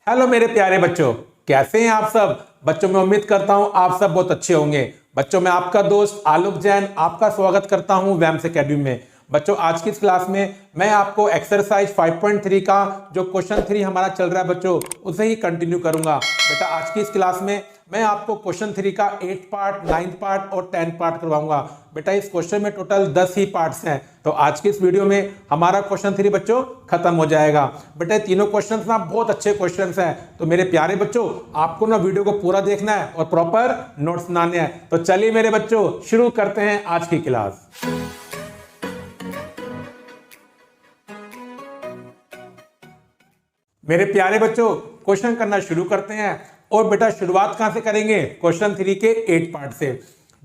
Hello मेरे प्यारे बच्चों, कैसे हैं आप सब। बच्चों मैं उम्मीद करता हूं आप सब बहुत अच्छे होंगे। बच्चों मैं आपका दोस्त आलोक जैन आपका स्वागत करता हूं वैम्स एकेडमी में। बच्चों आज की इस क्लास में मैं आपको एक्सरसाइज 5.3 का जो क्वेश्चन 3 हमारा चल रहा है बच्चों उसे ही कंटिन्यू करूंगा। बेटा आज की इस क्लास में मैं आपको क्वेश्चन 3 का 8 पार्ट, 9 पार्ट और 10 पार्ट करवाऊंगा। बेटा इस क्वेश्चन में टोटल 10 ही पार्ट्स हैं, तो आज की इस वीडियो में हमारा क्वेश्चन 3 बच्चों खत्म हो जाएगा। बेटा तीनों क्वेश्चंस ना बहुत अच्छे क्वेश्चंस हैं, तो मेरे प्यारे बच्चों आपको ना वीडियो को पूरा देखना है और प्रॉपर नोट्स बनाने हैं। तो चलिए मेरे बच्चों शुरू करते हैं आज की क्लास। मेरे प्यारे बच्चों क्वेश्चन करना शुरू करते हैं और बेटा शुरुआत कहां से करेंगे, क्वेश्चन 3 के 8 पार्ट से।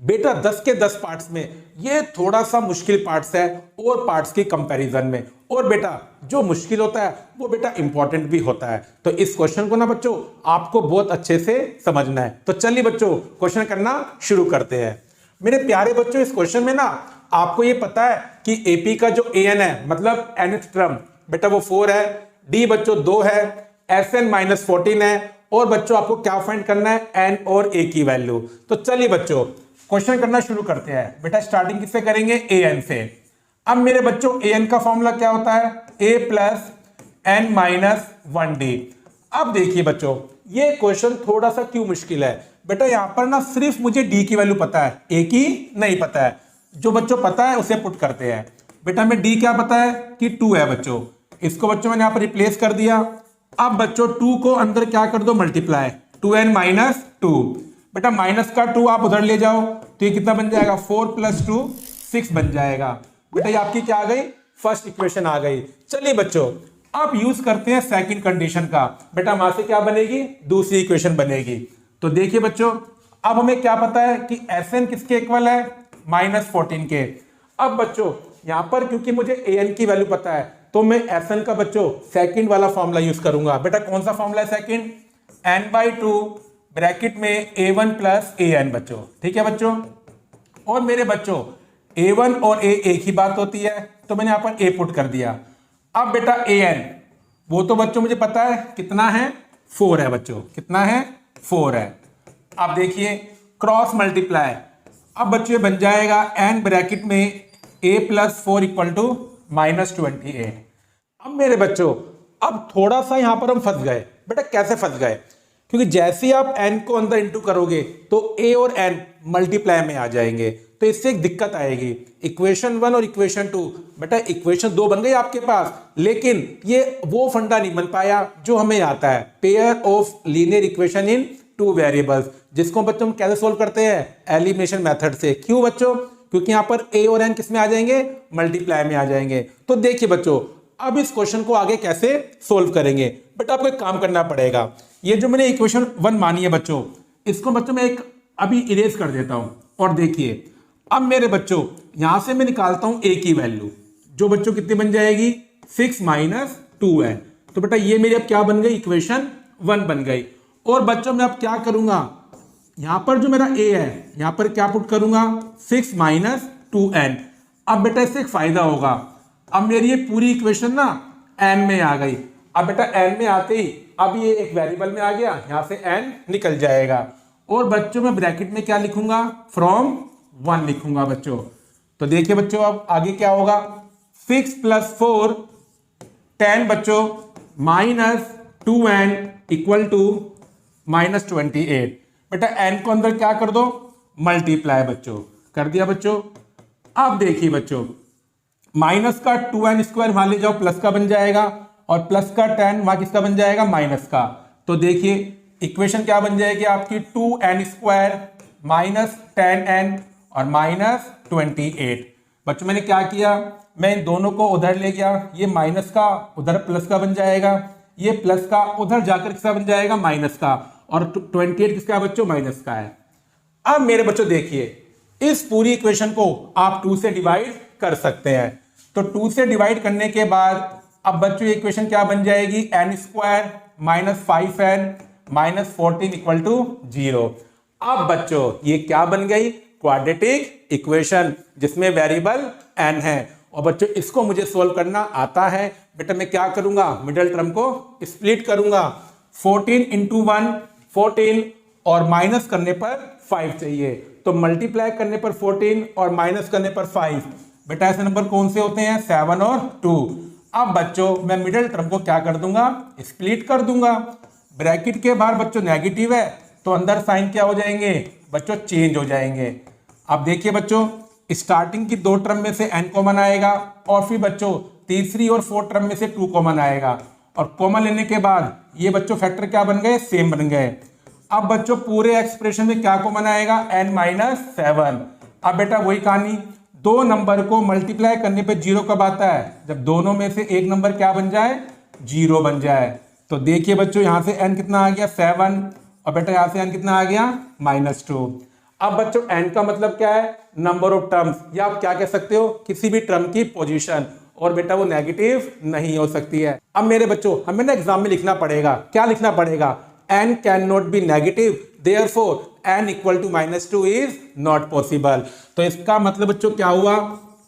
बेटा 10 के 10 पार्ट्स में ये थोड़ा सा मुश्किल पार्ट्स है और पार्ट्स की कंपैरिजन में, और बेटा जो मुश्किल होता है वो बेटा इंपॉर्टेंट भी होता है। तो इस क्वेश्चन को ना बच्चों आपको बहुत अच्छे से समझना है। तो चलिए बच्चों क्वेश्चन करना शुरू करते हैं। मेरे प्यारे बच्चों इस क्वेश्चन में ना आपको ये पता है कि एपी का जो एन है मतलब nth टर्म बेटा वो 4 है, डी बच्चों 2 है, Sn माइनस 14 है, और बच्चों आपको क्या फाइंड करना है, एन और ए की वैल्यू। तो चलिए बच्चों क्वेश्चन करना शुरू करते हैं। बेटा स्टार्टिंग किससे करेंगे, ए एन से। अब मेरे बच्चों ए एन का फॉर्मूला क्या होता है, ए प्लस एन माइनस 1d। अब देखिए बच्चों ये क्वेश्चन थोड़ा सा क्यों मुश्किल है। बेटा यहां पर ना सिर्फ मुझे डी की वैल्यू पता है, ए की नहीं पता है। जो बच्चों पता है उसे पुट करते हैं। बेटा हमें डी क्या पता है कि 2 है बच्चों, इसको बच्चों मैंने यहां पर रिप्लेस कर दिया। अब बच्चों 2 को अंदर क्या कर दो, मल्टीप्लाई 2n माइनस 2। बेटा माइनस का 2 आप उधर ले जाओ तो ये कितना बन जाएगा, 4 प्लस 2 6 बन जाएगा। बेटा ये आपकी क्या आ गई, फर्स्ट इक्वेशन आ गई। चलिए बच्चों अब यूज करते हैं सेकंड कंडीशन का। बेटा वहां से क्या बनेगी, दूसरी इक्वेशन बनेगी। तो देखिए बच्चों अब हमें क्या पता है कि Sn किसके इक्वल है, माइनस 14 के। अब बच्चों यहां पर क्योंकि मुझे an की वैल्यू पता है तो मैं Sn का बच्चों सेकंड वाला फॉर्मूला यूज करूंगा। बेटा कौन सा फॉर्मूला है सेकंड, n/2 ब्रैकेट में a1 प्लस an बच्चों, ठीक है बच्चों। और मेरे बच्चों a1 और a एक ही बात होती है तो मैंने यहां पर a पुट कर दिया। अब बेटा an वो तो बच्चों मुझे पता है कितना है, 4 है बच्चों, कितना है 4 है। अब देखिए क्रॉस मल्टीप्लाई, अब बच्चों ये बन जाएगा n ब्रैकेट में a plus 4 equal to minus 28। अब मेरे बच्चों अब थोड़ा सा यहां पर हम फंस गए। बेटा कैसे फंस गए, क्योंकि जैसे ही आप n को अंदर इंटू करोगे तो a और n मल्टीप्लाई में आ जाएंगे, तो इससे एक दिक्कत आएगी। इक्वेशन 1 और इक्वेशन 2, बेटा इक्वेशन 2 बन गई आपके पास, लेकिन ये वो फंडा नहीं बन पाया जो हमें आता है, pair of linear equation in 2 variables, जिसको बच्चों हम कैसे सोल्व करते हैं, एलिमिनेशन मेथड से। क्यों बच्चों, क्योंकि यहां पर a और n किस में आ जाएंगे, मल्टीप्लाई में आ जाएंगे। तो देखिए बच्चों अब इस क्वेश्चन को आगे कैसे सोल्व करेंगे। बट आपको एक काम करना पड़ेगा, ये जो मैंने इक्वेशन 1 मानी है बच्चों इसको बच्चों मैं एक अभी इरेज कर देता हूं। और देखिए अब मेरे बच्चों यहां से मैं निकालता हूं a की वैल्यू, जो बच्चों कितनी बन जाएगी, 6 माइनस 2 है। तो बेटा ये मेरी अब क्या बन गई, इक्वेशन 1 बन गई। और बच्चों मैं अब क्या करूंगा, यहां पर जो मेरा a है यहां पर क्या पुट करूंगा, 6 माइनस 2n। अब बेटा इससे एक फायदा होगा, अब मेरी ये पूरी इक्वेशन ना n में आ गई। अब बेटा n में आते ही अब ये एक वेरिएबल में आ गया, यहां से n निकल जाएगा। और बच्चों मैं ब्रैकेट में क्या लिखूंगा, फ्रॉम 1 लिखूंगा बच्चों। तो देखिए बच्चों अब आगे क्या होगा, 6 प्लस 4 10 बच्चों minus 2n equal to minus 28। बेटा n को अंदर क्या कर दो, मल्टीप्लाई बच्चों कर दिया बच्चों। अब देखिए बच्चों माइनस का 2n स्क्वायर वहां ले जाओ, प्लस का बन जाएगा, और प्लस का 10 वहां किसका बन जाएगा, माइनस का। तो देखिए इक्वेशन क्या बन जाएगी आपकी, 2n स्क्वायर माइनस 10n और माइनस 28। बच्चों मैंने क्या किया, मैं इन दोनों को उधर ले गया, ये माइनस का उधर प्लस का बन जाएगा, ये प्लस का उधर जाकर किसका बन जाएगा, माइनस का, और 28 किसका है बच्चों, माइनस का है। अब मेरे बच्चों देखिए इस पूरी इक्वेशन को आप 2 से डिवाइड कर सकते हैं। तो 2 से डिवाइड करने के बाद अब बच्चों ये इक्वेशन क्या बन जाएगी, n square minus 5n minus 14 equal to 0। अब बच्चों ये क्या बन गई, क्वाड्रेटिक इक्वेशन जिसमें वेरिएबल n है। और बच्चों इसको मुझे सोल्व करना आता है। बेटा मैं क्या करूंगा, मिडिल टर्म को स्प्लिट करूंगा। 14 इंटू 1 14 और माइनस करने पर 5 चाहिए, तो मल्टीप्लाई करने पर 14 और माइनस करने पर 5। बेटा ऐसे नंबर कौन से होते हैं? 7 और 2। अब बच्चों मैं मिडिल टर्म को क्या कर दूंगा? स्प्लिट कर दूंगा। ब्रैकेट के बाहर बच्चों नेगेटिव है तो अंदर साइन क्या हो जाएंगे बच्चों? चेंज हो जाएंगे। अब देखिए बच्चों, स्टार्टिंग की 2 टर्म में से n कॉमन आएगा और फिर बच्चों तीसरी और 4 टर्म में से 2 कॉमन आएगा, और कॉमन लेने के बाद ये बच्चों फैक्टर क्या बन गए? सेम बन गए। अब बच्चों पूरे एक्सप्रेशन में क्या कॉमन आएगा? n-7। अब बेटा वही कहानी, 2 नंबर को मल्टीप्लाई करने पे 0 कब आता है? जब दोनों में से एक नंबर क्या बन जाए? 0 बन जाए। तो देखिए बच्चों यहां से n कितना आ गया? 7, और बेटा यहां से n कितना आ गया? -2। अब बच्चों n का मतलब क्या है? नंबर ऑफ टर्म्स, या आप क्या कह सकते हो? किसी भी टर्म की पोजीशन, और बेटा वो नेगेटिव नहीं हो सकती है। अब मेरे बच्चों हमें ना एग्जाम में लिखना पड़ेगा, क्या लिखना पड़ेगा? n can not be negative, therefore n equal to -2 is not possible. तो इसका मतलब बच्चों क्या हुआ?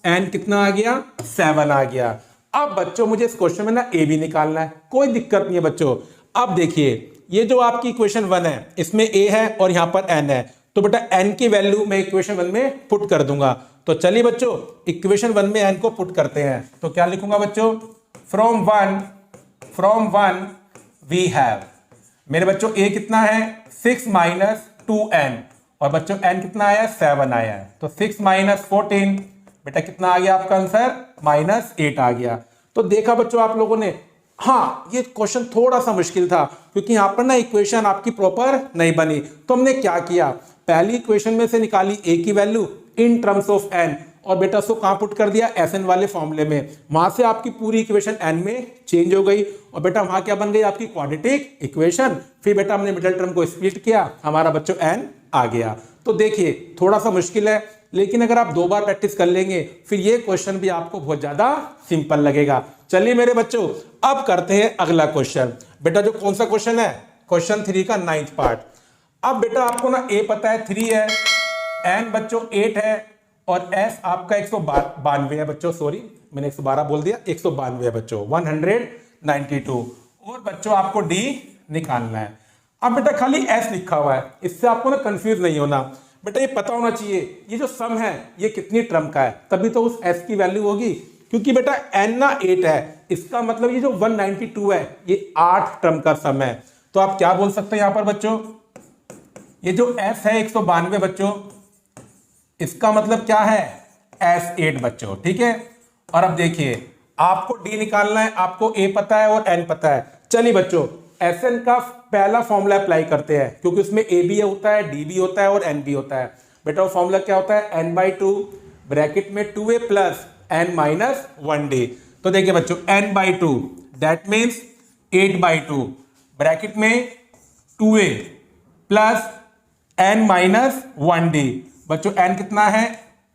n कितना आ गया? 7 आ गया। अब बच्चों मुझे इस क्वेश्चन में ना a भी निकालना है, कोई दिक्कत नहीं है बच्चों। अब देखिए ये जो आपकी इक्वेशन 1 है इसमें a है और यहां पर n है, तो बेटा n की वैल्यू मैं इक्वेशन 1 में पुट कर दूंगा। तो चलिए बच्चों इक्वेशन 1 में n को पुट करते हैं। तो क्या लिखूंगा बच्चों? फ्रॉम वन वी हैव, मेरे बच्चों a कितना है? 6 - 2n, और बच्चों n कितना आया? 7 आया है। तो 6 - 14, बेटा कितना आ गया आपका आंसर? -8 आ गया। तो देखा बच्चों आप लोगों ने, हाँ ये क्वेश्चन थोड़ा सा मुश्किल था क्योंकि यहां पर ना इक्वेशन आपकी प्रॉपर नहीं बनी। तो हमने क्या किया? पहली इक्वेशन में से निकाली a की value in terms of n, और बेटा उसको कहां पुट कर दिया? Sn वाले फॉर्मूले में। वहां से आपकी पूरी इक्वेशन n में चेंज हो गई, और बेटा वहां क्या बन गई? आपकी क्वाड्रेटिक इक्वेशन। फिर बेटा हमने मिडिल टर्म को स्प्लिट किया, हमारा बच्चों n आ गया। तो देखिए थोड़ा सा मुश्किल है, लेकिन अगर आप 2 बार प्रैक्टिस कर लेंगे फिर ये क्वेश्चन भी आपको बहुत ज्यादा सिंपल लगेगा। चलिए मेरे बच्चों अब करते हैं अगला क्वेश्चन। बेटा जो कौन सा क्वेश्चन है? क्वेश्चन 3 का 9th पार्ट। अब बेटा आपको ना a पता है 3 है, n बच्चों 8 है, और s आपका 192 है बच्चों, सॉरी मैंने 112 बोल दिया, 192 है बच्चों, 192। और बच्चों आपको d निकालना है। अब बेटा खाली s लिखा हुआ है, इससे आपको ना कंफ्यूज नहीं होना। बेटा ये पता होना चाहिए ये जो सम है ये कितनी टर्म का है, तभी तो उस s की वैल्यू होगी। क्योंकि बेटा n ना 8 है, इसका मतलब ये जो 192 है ये 8 टर्म का सम है। तो आप क्या बोल सकते हैं यहां पर बच्चों? ये जो s है 192 बच्चों, इसका मतलब क्या है? S8 बच्चों, ठीक है। और अब देखिए आपको d निकालना है, आपको a पता है और n पता है। चलिए बच्चों Sn का पहला फॉर्मूला अप्लाई करते हैं, क्योंकि उसमें a भी होता है, d भी होता है और n भी होता है। बेटा वो फॉर्मूला क्या होता है? n/2 ब्रैकेट में 2a प्लस n - 1d। तो देखिए बच्चों n/2 दैट मीन्स 8/2 ब्रैकेट में 2a प्लस n - 1d। बच्चों n कितना है?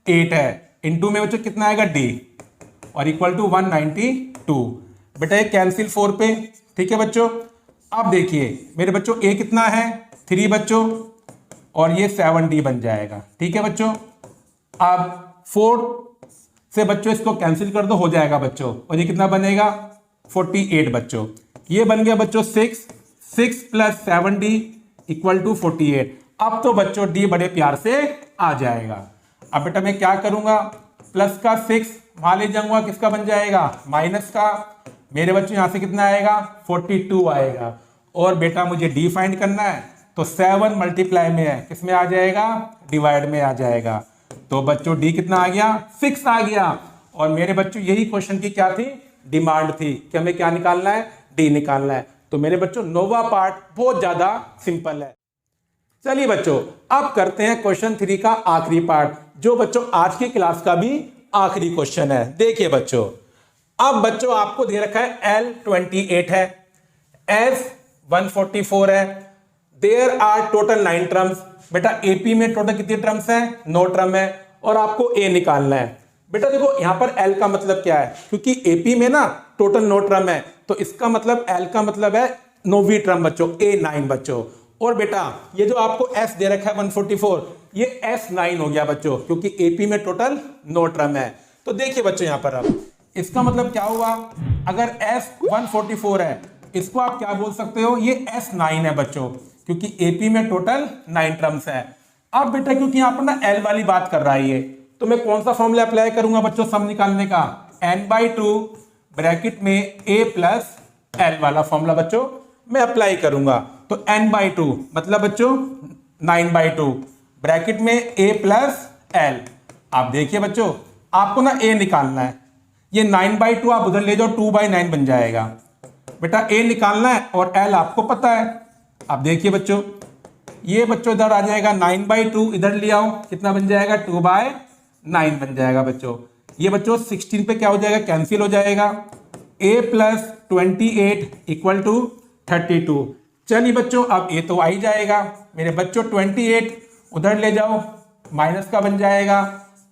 8 है, इनटू में बच्चों कितना आएगा? d, और इक्वल टू 192। बेटा ये कैंसिल 4 पे, ठीक है बच्चों। अब देखिए मेरे बच्चों a कितना है? 3 बच्चों, और ये 7d बन जाएगा, ठीक है बच्चों। अब 4 से बच्चों इसको कैंसिल कर दो, हो जाएगा बच्चों, और ये कितना बनेगा? 48 बच्चों। ये बन गया बच्चों 6 प्लस 7d इक्वल टू 48। अब तो बच्चों d बड़े प्यार से आ जाएगा। अब बेटा मैं क्या करूंगा? प्लस का 6 वहां ले जाऊंगा, किसका बन जाएगा? माइनस का। मेरे बच्चों यहां से कितना आएगा? 42 आएगा। और बेटा मुझे d फाइंड करना है, तो 7 मल्टीप्लाई में है, किस में आ जाएगा? डिवाइड में आ जाएगा। तो बच्चों d कितना आ गया? 6 आ गया। और मेरे बच्चों यही क्वेश्चन की क्या थी? डिमांड थी कि हमें क्या निकालना है? d निकालना है। तो मेरे बच्चों नोवा पार्ट बहुत ज्यादा सिंपल है। चलिए बच्चों अब करते हैं क्वेश्चन 3 का आखिरी पार्ट, जो बच्चों आज की क्लास का भी आखिरी क्वेश्चन है। देखिए बच्चों, अब बच्चों आपको दे रखा है L28 है, S144 है, देयर आर टोटल 9 टर्म्स। बेटा एपी में टोटल कितनी टर्म्स है? 9 टर्म है, और आपको ए निकालना है। बेटा देखो यहां पर L का मतलब क्या है? क्योंकि एपी में ना टोटल 9 टर्म है, तो इसका मतलब L का मतलब है 9वीं टर्म बच्चों, A9 बच्चों। और बेटा ये जो आपको S दे रखा है 144, ये S9 हो गया बच्चों, क्योंकि एपी में टोटल 9 टर्म है। तो देखिए बच्चों यहां पर अब इसका मतलब क्या हुआ? अगर S 144 है, इसको आप क्या बोल सकते हो, ये S9 है बच्चों, क्योंकि एपी में टोटल 9 टर्म्स है। अब बेटा क्योंकि यहाँ पर ना L वाली बात कर रहा है ये, तो मैं कौन सा फॉर्मूला अप्लाई करूंगा बच्चों सम निकालने का, n/2 ब्रैकेट में a प्लस L वाला फॉर्मूला बच्चों मैं अप्लाई करूंगा। तो n/2 मतलब बच्चों 9/2 ब्रैकेट में a प्लस L। आप देखिए बच्चों, आपको ना a निकालना है, ये 9/2 आप उधर ले जाओ, 2/9 बन जाएगा। बेटा a निकालना है और L आपको पता है। आप देखिए बच्चों, ये बच्चों इधर आ जाएगा 9/2, इधर ले आओ, कितना बन जाएगा 2/9 बन जाएगा बच्चों। ये बच्चों 16 पे क्या हो जाएगा, कैंसिल हो जाएगा। a plus 28 equal to 32। चलिए बच्चों अब a तो आ ही जाएगा मेरे बच्चों, 28 उधर ले जाओ, माइनस का बन जाएगा,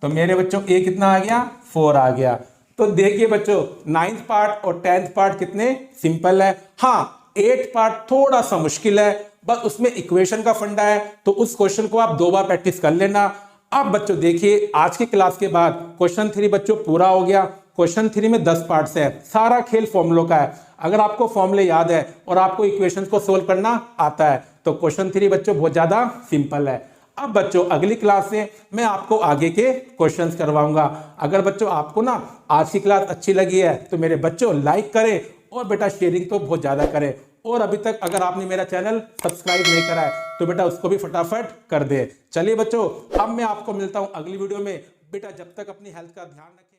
तो मेरे बच्चों a कितना आ गया, 4 आ गया। तो देखिए बच्चों 9th पार्ट और 10th पार्ट कितने सिंपल है। हाँ 8th पार्ट थोड़ा सा मुश्किल है, बस उसमें इक्वेशन का फंडा है, तो उस क्वेश्चन को आप 2 बार प्रैक्टिस कर लेना। अब बच्चों देखिए आज की क्लास के बाद क्वेश्चन 3 बच्चों पूरा हो गया। क्वेश्चन 3 में 10 पार्ट्स है, सारा खेल फॉर्मूलों का है। अगर आपको फॉर्मूले याद है और आपको इक्वेशंस को सोल्व करना आता है तो क्वेश्चन 3 बच्चों बहुत ज्यादा सिंपल है। अब बच्चों अगली क्लास से मैं आपको आगे के क्वेश्चंस करवाऊंगा। अगर बच्चों आपको ना आज की क्लास अच्छी लगी है तो मेरे बच्चों लाइक करें और बेटा शेयरिंग तो बहुत ज्यादा करें। और अभी तक अगर आपने मेरा चैनल सब्सक्राइब नहीं करा है तो बेटा उसको भी फटाफट कर दे। चलिए बच्चों अब मैं आपको मिलता हूं अगली वीडियो में। बेटा जब तक अपनी हेल्थ का ध्यान रखें।